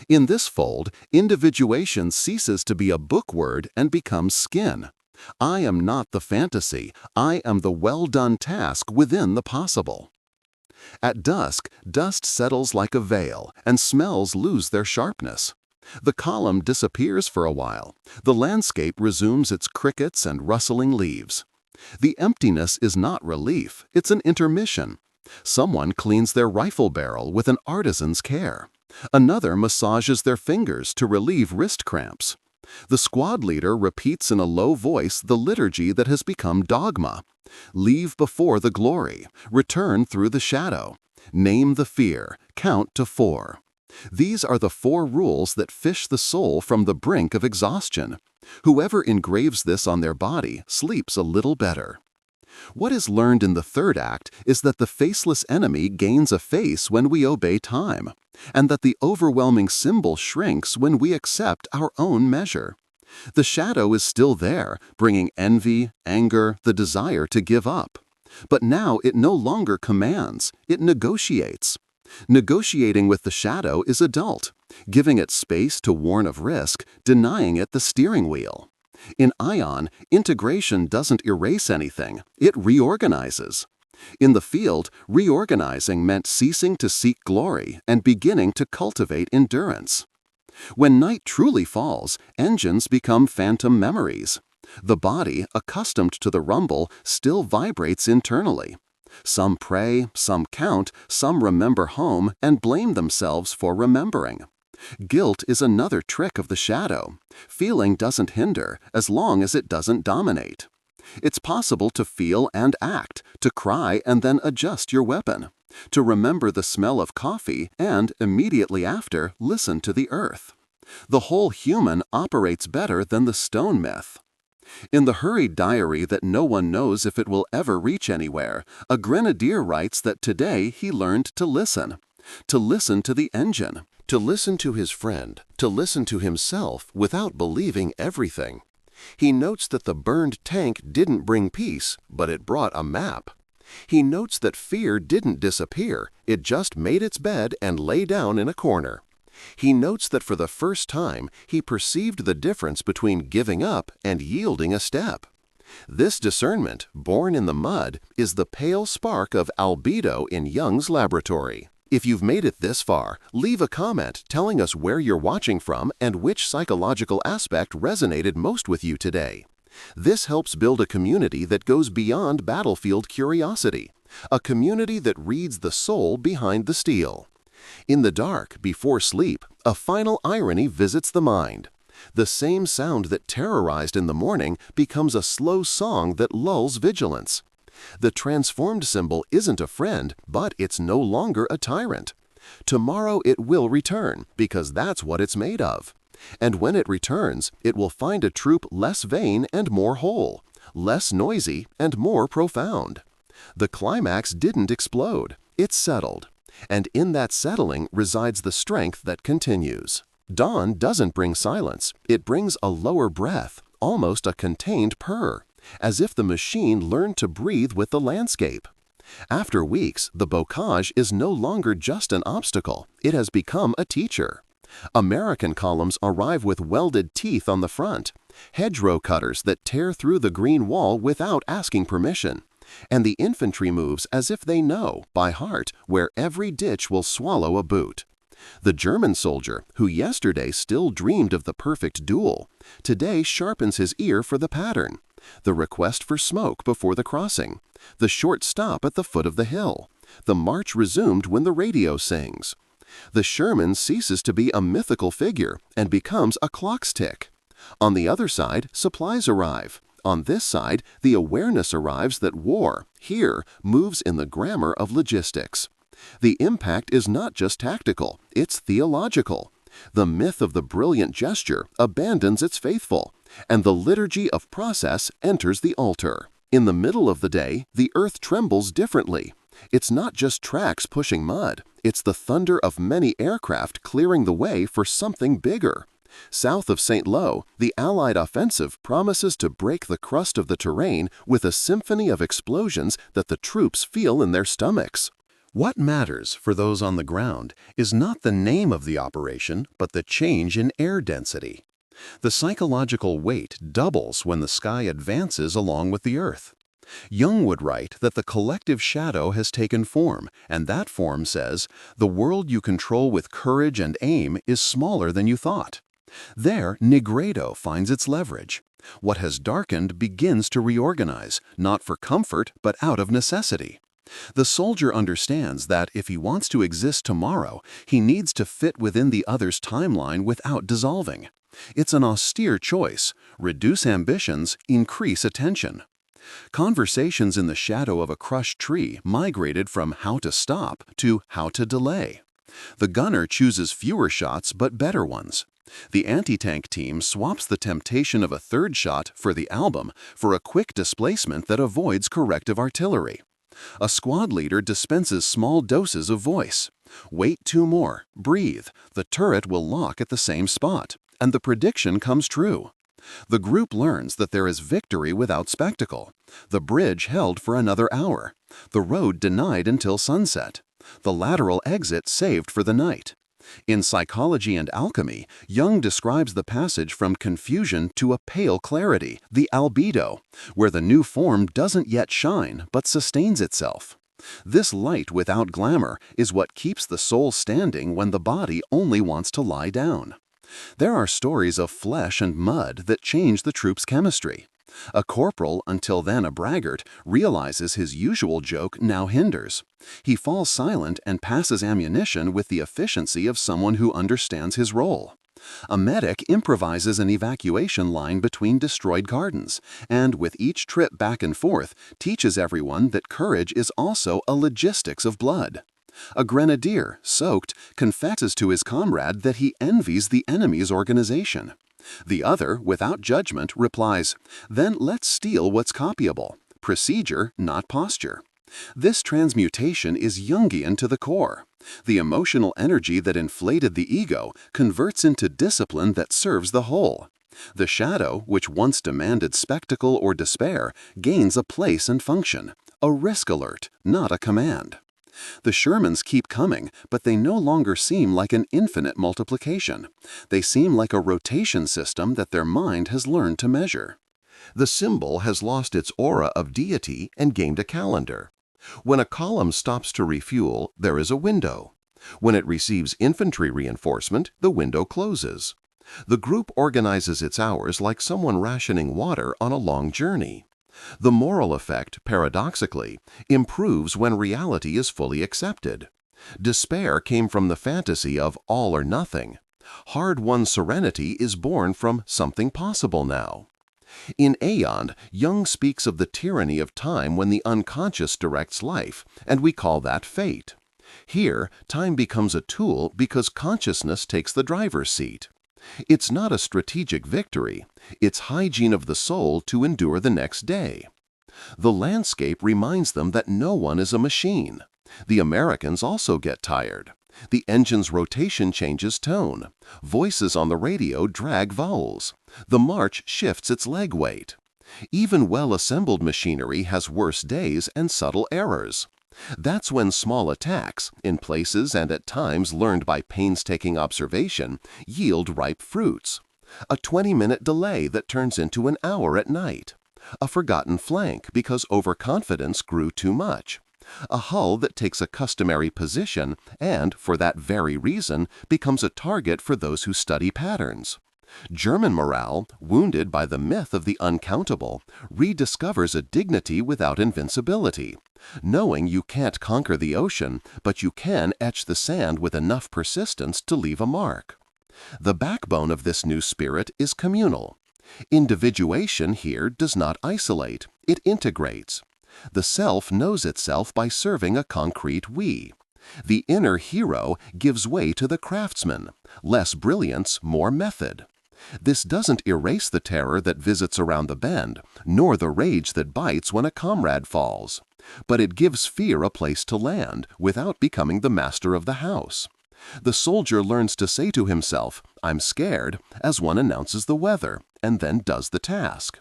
In this fold, individuation ceases to be a book word and becomes skin. I am not the fantasy, I am the well-done task within the possible. At dusk, dust settles like a veil, and smells lose their sharpness. The column disappears for a while. The landscape resumes its crickets and rustling leaves. The emptiness is not relief, it's an intermission. Someone cleans their rifle barrel with an artisan's care. Another massages their fingers to relieve wrist cramps. The squad leader repeats in a low voice the liturgy that has become dogma. Leave before the glory, return through the shadow. Name the fear, count to 4. These are the 4 rules that fish the soul from the brink of exhaustion. Whoever engraves this on their body sleeps a little better. What is learned in the third act is that the faceless enemy gains a face when we obey time, and that the overwhelming symbol shrinks when we accept our own measure. The shadow is still there, bringing envy, anger, the desire to give up. But now it no longer commands, it negotiates. Negotiating with the shadow is adult, giving it space to warn of risk, denying it the steering wheel. In Ion, integration doesn't erase anything, it reorganizes. In the field, reorganizing meant ceasing to seek glory and beginning to cultivate endurance. When night truly falls, engines become phantom memories. The body, accustomed to the rumble, still vibrates internally. Some pray, some count, some remember home and blame themselves for remembering. Guilt is another trick of the shadow. Feeling doesn't hinder as long as it doesn't dominate. It's possible to feel and act, to cry and then adjust your weapon, to remember the smell of coffee and, immediately after, listen to the earth. The whole human operates better than the stone myth. In the hurried diary that no one knows if it will ever reach anywhere, a grenadier writes that today he learned to listen to the engine, to listen to his friend, to listen to himself without believing everything. He notes that the burned tank didn't bring peace, but it brought a map. He notes that fear didn't disappear, it just made its bed and lay down in a corner. He notes that for the first time, he perceived the difference between giving up and yielding a step. This discernment, born in the mud, is the pale spark of albedo in Jung's laboratory. If you've made it this far, leave a comment telling us where you're watching from and which psychological aspect resonated most with you today. This helps build a community that goes beyond battlefield curiosity, a community that reads the soul behind the steel. In the dark, before sleep, a final irony visits the mind. The same sound that terrorized in the morning becomes a slow song that lulls vigilance. The transformed symbol isn't a friend, but it's no longer a tyrant. Tomorrow it will return, because that's what it's made of. And when it returns, it will find a troop less vain and more whole, less noisy and more profound. The climax didn't explode, it settled. And in that settling resides the strength that continues. Dawn doesn't bring silence, it brings a lower breath, almost a contained purr, as if the machine learned to breathe with the landscape. After weeks, the bocage is no longer just an obstacle, it has become a teacher. American columns arrive with welded teeth on the front, hedgerow cutters that tear through the green wall without asking permission. And the infantry moves as if they know, by heart, where every ditch will swallow a boot. The German soldier, who yesterday still dreamed of the perfect duel, today sharpens his ear for the pattern, the request for smoke before the crossing, the short stop at the foot of the hill, the march resumed when the radio sings. The Sherman ceases to be a mythical figure and becomes a clock's tick. On the other side, supplies arrive. On this side, the awareness arrives that war, here, moves in the grammar of logistics. The impact is not just tactical, it's theological. The myth of the brilliant gesture abandons its faithful, and the liturgy of process enters the altar. In the middle of the day, the earth trembles differently. It's not just tracks pushing mud, it's the thunder of many aircraft clearing the way for something bigger. South of St. Lo, the Allied offensive promises to break the crust of the terrain with a symphony of explosions that the troops feel in their stomachs. What matters for those on the ground is not the name of the operation, but the change in air density. The psychological weight doubles when the sky advances along with the earth. Jung would write that the collective shadow has taken form, and that form says, the world you control with courage and aim is smaller than you thought. There, Nigredo finds its leverage. What has darkened begins to reorganize, not for comfort, but out of necessity. The soldier understands that if he wants to exist tomorrow, he needs to fit within the other's timeline without dissolving. It's an austere choice. Reduce ambitions, increase attention. Conversations in the shadow of a crushed tree migrated from how to stop to how to delay. The gunner chooses fewer shots but better ones. The anti-tank team swaps the temptation of a third shot for the album for a quick displacement that avoids corrective artillery. A squad leader dispenses small doses of voice. Wait 2 more, breathe, the turret will lock at the same spot, and the prediction comes true. The group learns that there is victory without spectacle, the bridge held for another hour, the road denied until sunset, the lateral exit saved for the night. In Psychology and Alchemy, Jung describes the passage from confusion to a pale clarity, the albedo, where the new form doesn't yet shine but sustains itself. This light without glamour is what keeps the soul standing when the body only wants to lie down. There are stories of flesh and mud that change the troop's chemistry. A corporal, until then a braggart, realizes his usual joke now hinders. He falls silent and passes ammunition with the efficiency of someone who understands his role. A medic improvises an evacuation line between destroyed gardens, and with each trip back and forth, teaches everyone that courage is also a logistics of blood. A grenadier, soaked, confesses to his comrade that he envies the enemy's organization. The other, without judgment, replies, "Then let's steal what's copyable. Procedure, not posture." This transmutation is Jungian to the core. The emotional energy that inflated the ego converts into discipline that serves the whole. The shadow, which once demanded spectacle or despair, gains a place and function, a risk alert, not a command. The Shermans keep coming, but they no longer seem like an infinite multiplication. They seem like a rotation system that their mind has learned to measure. The symbol has lost its aura of deity and gained a calendar. When a column stops to refuel, there is a window. When it receives infantry reinforcement, the window closes. The group organizes its hours like someone rationing water on a long journey. The moral effect, paradoxically, improves when reality is fully accepted. Despair came from the fantasy of all or nothing. Hard-won serenity is born from something possible now. In Aeon, Jung speaks of the tyranny of time when the unconscious directs life, and we call that fate. Here, time becomes a tool because consciousness takes the driver's seat. It's not a strategic victory, it's hygiene of the soul to endure the next day. The landscape reminds them that no one is a machine. The Americans also get tired. The engine's rotation changes tone. Voices on the radio drag vowels. The march shifts its leg weight. Even well-assembled machinery has worse days and subtle errors. That's when small attacks, in places and at times learned by painstaking observation, yield ripe fruits. A 20-minute delay that turns into an hour at night. A forgotten flank because overconfidence grew too much. A hull that takes a customary position and, for that very reason, becomes a target for those who study patterns. German morale, wounded by the myth of the uncountable, rediscovers a dignity without invincibility, knowing you can't conquer the ocean, but you can etch the sand with enough persistence to leave a mark. The backbone of this new spirit is communal. Individuation here does not isolate, it integrates. The self knows itself by serving a concrete we. The inner hero gives way to the craftsman, less brilliance, more method. This doesn't erase the terror that visits around the bend, nor the rage that bites when a comrade falls. But it gives fear a place to land, without becoming the master of the house. The soldier learns to say to himself, "I'm scared," as one announces the weather, and then does the task.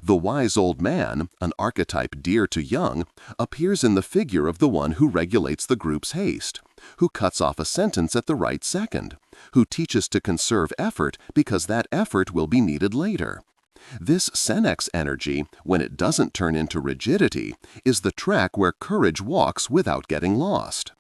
The wise old man, an archetype dear to Jung, appears in the figure of the one who regulates the group's haste, who cuts off a sentence at the right second, who teaches to conserve effort because that effort will be needed later. This Senex energy, when it doesn't turn into rigidity, is the track where courage walks without getting lost.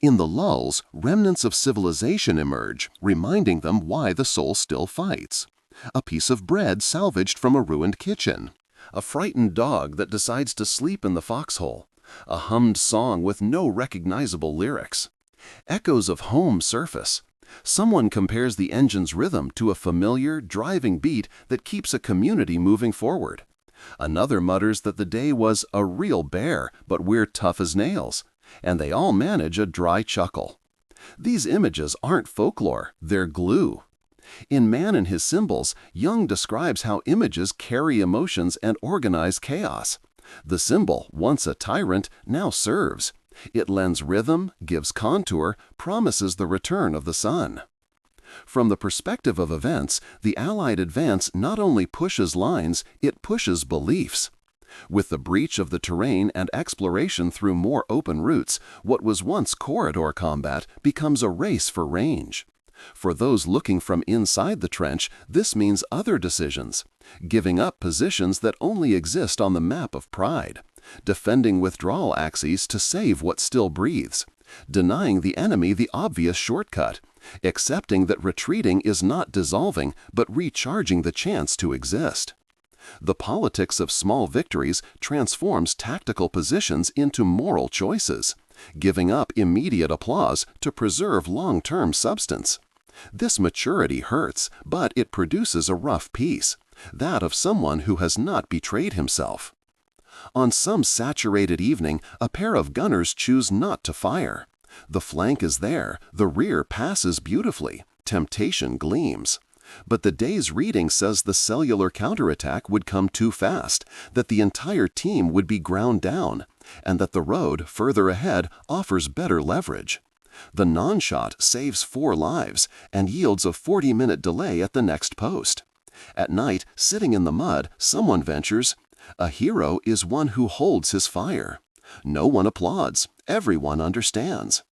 In the lulls, remnants of civilization emerge, reminding them why the soul still fights. A piece of bread salvaged from a ruined kitchen. A frightened dog that decides to sleep in the foxhole. A hummed song with no recognizable lyrics. Echoes of home surface. Someone compares the engine's rhythm to a familiar, driving beat that keeps a community moving forward. Another mutters that the day was a real bear, but we're tough as nails. And they all manage a dry chuckle. These images aren't folklore, they're glue. In Man and His Symbols, Jung describes how images carry emotions and organize chaos. The symbol, once a tyrant, now serves. It lends rhythm, gives contour, promises the return of the sun. From the perspective of events, the Allied advance not only pushes lines, it pushes beliefs. With the breach of the terrain and exploration through more open routes, what was once corridor combat becomes a race for range. For those looking from inside the trench, this means other decisions. Giving up positions that only exist on the map of pride. Defending withdrawal axes to save what still breathes. Denying the enemy the obvious shortcut. Accepting that retreating is not dissolving, but recharging the chance to exist. The politics of small victories transforms tactical positions into moral choices, giving up immediate applause to preserve long-term substance. This maturity hurts, but it produces a rough peace, that of someone who has not betrayed himself. On some saturated evening, a pair of gunners choose not to fire. The flank is there, the rear passes beautifully, temptation gleams. But the day's reading says the cellular counterattack would come too fast, that the entire team would be ground down, and that the road further ahead offers better leverage. The non-shot saves 4 lives and yields a 40-minute delay at the next post. At night, sitting in the mud, someone ventures, "A hero is one who holds his fire." No one applauds, everyone understands.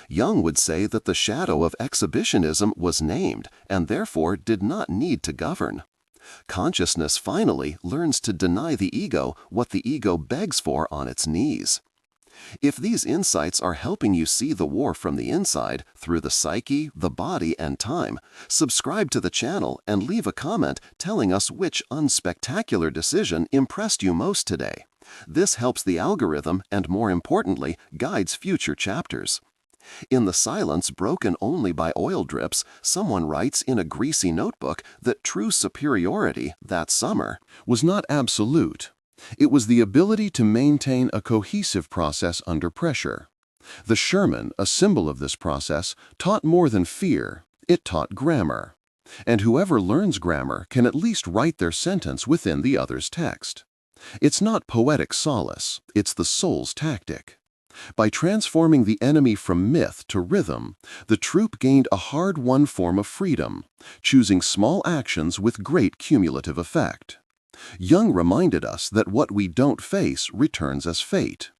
Jung would say that the shadow of exhibitionism was named and therefore did not need to govern. Consciousness finally learns to deny the ego what the ego begs for on its knees. If these insights are helping you see the war from the inside, through the psyche, the body, and time, subscribe to the channel and leave a comment telling us which unspectacular decision impressed you most today. This helps the algorithm and, more importantly, guides future chapters. In the silence broken only by oil drips, someone writes in a greasy notebook that true superiority, that summer, was not absolute. It was the ability to maintain a cohesive process under pressure. The Sherman, a symbol of this process, taught more than fear. It taught grammar. And whoever learns grammar can at least write their sentence within the other's text. It's not poetic solace, it's the soul's tactic. By transforming the enemy from myth to rhythm, the troop gained a hard-won form of freedom, choosing small actions with great cumulative effect. Jung reminded us that what we don't face returns as fate.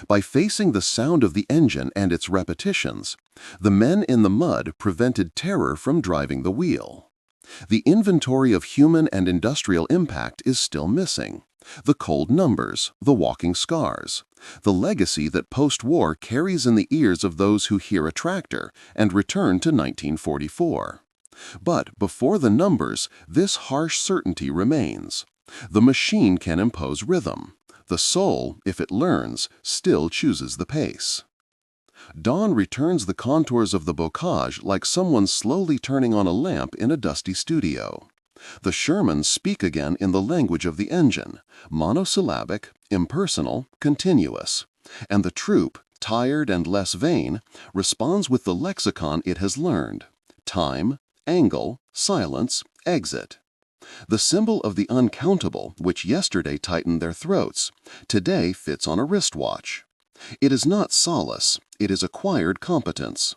By facing the sound of the engine and its repetitions, the men in the mud prevented terror from driving the wheel. The inventory of human and industrial impact is still missing. The cold numbers, the walking scars, the legacy that post-war carries in the ears of those who hear a tractor and return to 1944. But before the numbers, this harsh certainty remains. The machine can impose rhythm. The soul, if it learns, still chooses the pace. Dawn returns the contours of the bocage like someone slowly turning on a lamp in a dusty studio. The Shermans speak again in the language of the engine, monosyllabic, impersonal, continuous. And the troop, tired and less vain, responds with the lexicon it has learned: time, angle, silence, exit. The symbol of the uncountable, which yesterday tightened their throats, today fits on a wristwatch. It is not solace, it is acquired competence.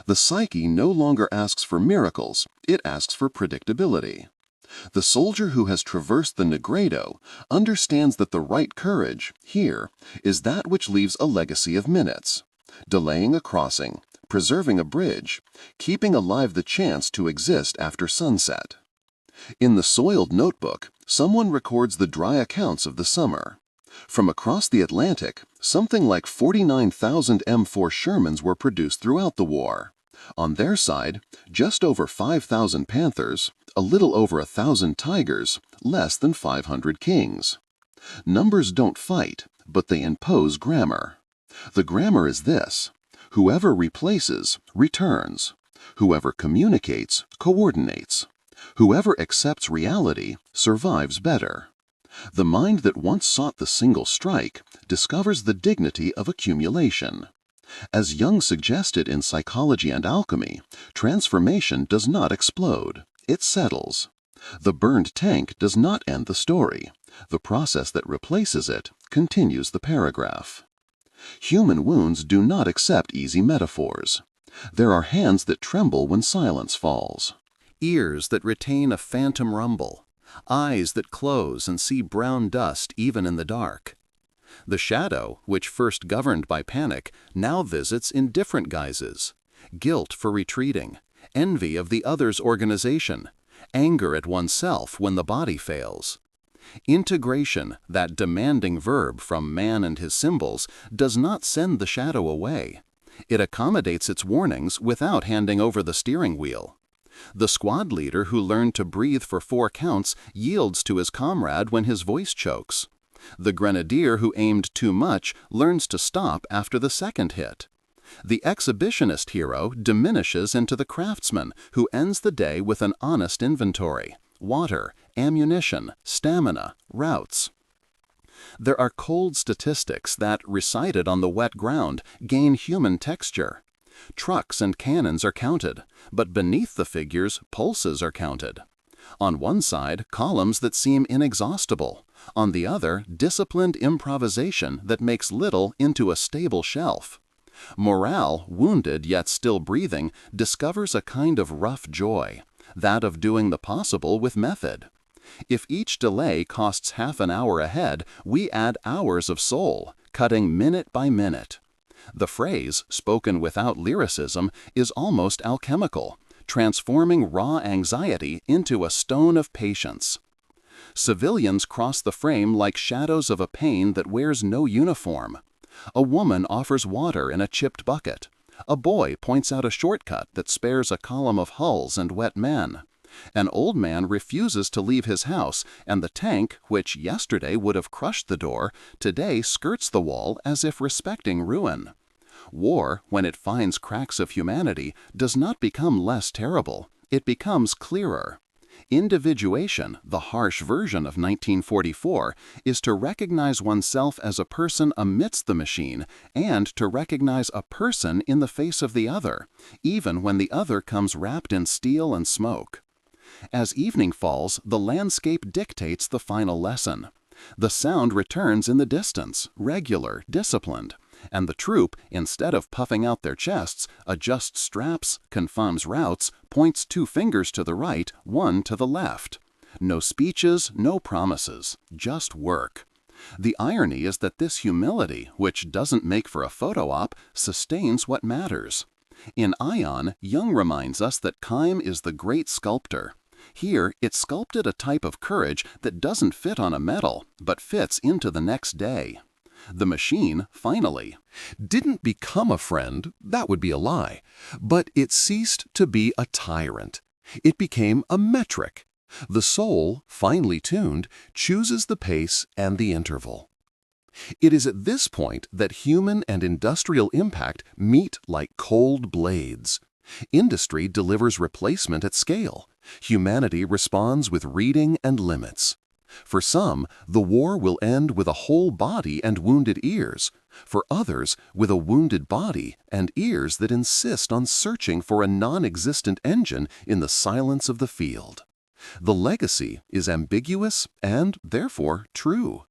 The psyche no longer asks for miracles, it asks for predictability. The soldier who has traversed the Negredo understands that the right courage, here, is that which leaves a legacy of minutes, delaying a crossing, preserving a bridge, keeping alive the chance to exist after sunset. In the soiled notebook, someone records the dry accounts of the summer. From across the Atlantic, something like 49,000 M4 Shermans were produced throughout the war. On their side, just over 5,000 Panthers, a little over 1,000 Tigers, less than 500 Kings. Numbers don't fight, but they impose grammar. The grammar is this: whoever replaces, returns. Whoever communicates, coordinates. Whoever accepts reality, survives better. The mind that once sought the single strike discovers the dignity of accumulation. As Jung suggested in Psychology and Alchemy, transformation does not explode, it settles. The burned tank does not end the story. The process that replaces it continues the paragraph. Human wounds do not accept easy metaphors. There are hands that tremble when silence falls, ears that retain a phantom rumble, eyes that close and see brown dust even in the dark. The shadow, which first governed by panic, now visits in different guises: guilt for retreating, envy of the other's organization, anger at oneself when the body fails. Integration, that demanding verb from man and his symbols, does not send the shadow away. It accommodates its warnings without handing over the steering wheel. The squad leader who learned to breathe for 4 counts yields to his comrade when his voice chokes. The grenadier who aimed too much learns to stop after the second hit. The exhibitionist hero diminishes into the craftsman who ends the day with an honest inventory: water, ammunition, stamina, routes. There are cold statistics that, recited on the wet ground, gain human texture. Trucks and cannons are counted, but beneath the figures, pulses are counted. On one side, columns that seem inexhaustible. On the other, disciplined improvisation that makes little into a stable shelf. Morale, wounded yet still breathing, discovers a kind of rough joy, that of doing the possible with method. If each delay costs half an hour ahead, we add hours of soul, cutting minute by minute. The phrase, spoken without lyricism, is almost alchemical, transforming raw anxiety into a stone of patience. Civilians cross the frame like shadows of a pain that wears no uniform. A woman offers water in a chipped bucket. A boy points out a shortcut that spares a column of hulls and wet men. An old man refuses to leave his house, and the tank, which yesterday would have crushed the door, today skirts the wall as if respecting ruin. War, when it finds cracks of humanity, does not become less terrible. It becomes clearer. Individuation, the harsh version of 1944, is to recognize oneself as a person amidst the machine and to recognize a person in the face of the other, even when the other comes wrapped in steel and smoke. As evening falls, the landscape dictates the final lesson. The sound returns in the distance, regular, disciplined, and the troop, instead of puffing out their chests, adjusts straps, confirms routes, points 2 fingers to the right, 1 to the left. No speeches, no promises, just work. The irony is that this humility, which doesn't make for a photo op, sustains what matters. In Ion, Jung reminds us that Keim is the great sculptor. Here, it sculpted a type of courage that doesn't fit on a medal, but fits into the next day. The machine, finally, didn't become a friend, that would be a lie, but it ceased to be a tyrant. It became a metric. The soul, finely tuned, chooses the pace and the interval. It is at this point that human and industrial impact meet like cold blades. Industry delivers replacement at scale. Humanity responds with reading and limits. For some, the war will end with a whole body and wounded ears. For others, with a wounded body and ears that insist on searching for a non-existent engine in the silence of the field. The legacy is ambiguous and, therefore, true.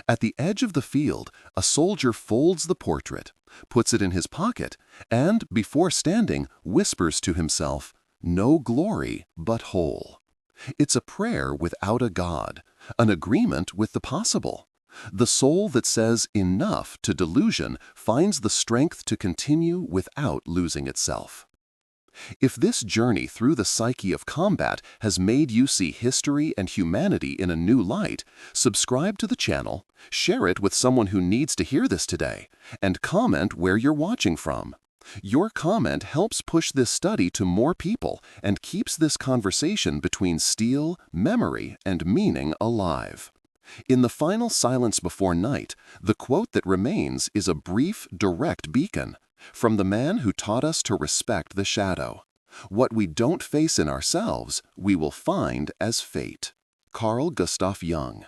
At the edge of the field, a soldier folds the portrait, puts it in his pocket, and, before standing, whispers to himself, "No glory, but whole." It's a prayer without a God, an agreement with the possible. The soul that says enough to delusion finds the strength to continue without losing itself. If this journey through the psyche of combat has made you see history and humanity in a new light, subscribe to the channel, share it with someone who needs to hear this today, and comment where you're watching from. Your comment helps push this study to more people and keeps this conversation between steel, memory, and meaning alive. In the final silence before night, the quote that remains is a brief, direct beacon from the man who taught us to respect the shadow. What we don't face in ourselves, we will find as fate. Carl Gustav Jung.